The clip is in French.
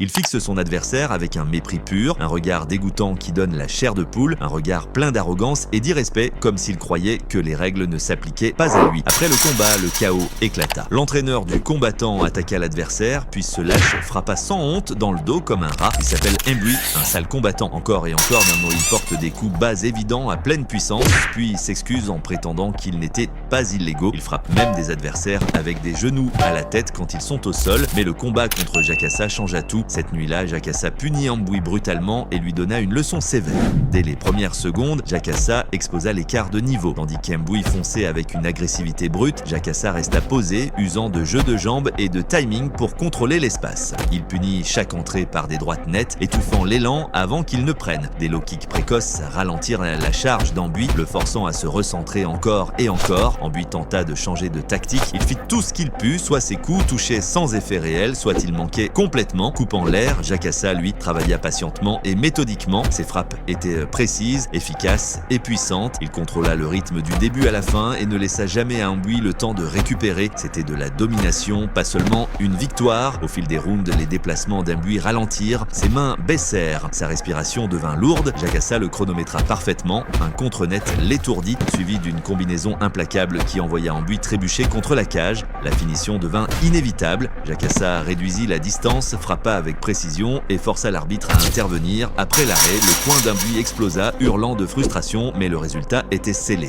Il fixe son adversaire avec un mépris pur, un regard dégoûtant qui donne la chair de poule, un regard plein d'arrogance et d'irrespect, comme s'il croyait que les règles ne s'appliquaient pas à lui. Après le combat, le chaos éclata. L'entraîneur du combattant attaqua l'adversaire, puis se lâche, frappa sans honte dans le dos comme un rat. Il s'appelle Mbui, un sale combattant. Encore et encore, d'un mot, il porte des coups bas évidents à pleine puissance, puis s'excuse en prétendant qu'ils n'étaient pas illégaux. Il frappe même des adversaires avec des genoux à la tête quand ils sont au sol, mais le combat contre Jakassa changea tout. Cette nuit-là, Jakassa punit Mbui brutalement et lui donna une leçon sévère. Dès les premières secondes, Jakassa exposa l'écart de niveau, tandis qu'Mbui fonçait avec une agressivité brute. Jakassa resta posé, usant de jeux de jambes et de timing pour contrôler l'espace. Il punit chaque entrée par des droites nettes, étouffant l'élan avant qu'il ne prenne. Des low kicks précoces ralentirent la charge d'Mbui, le forçant à se recentrer encore et encore. Mbui tenta de changer de tactique. Il fit tout ce qu'il put, soit ses coups touchaient sans effet réel, soit il manquait complètement. Coupant l'air, Jakassa, lui, travailla patientement et méthodiquement. Ses frappes étaient précises, efficaces et puissantes. Il contrôla le rythme du début à la fin et ne laissa jamais à Mbui le temps de récupérer. C'était de la domination, pas seulement une victoire. Au fil des rounds, les déplacements d'Mbui ralentirent, ses mains baissèrent, sa respiration devint lourde. Jakassa le chronométra parfaitement. Un contre-net l'étourdit, suivi d'une combinaison implacable qui envoya Mbui trébucher contre la cage. La finition devint inévitable. Jakassa réduisit la distance, frappa avec précision et força l'arbitre à intervenir. Après l'arrêt, le poing d'Mbui explosa, hurlant de frustration, mais le résultat était scellé.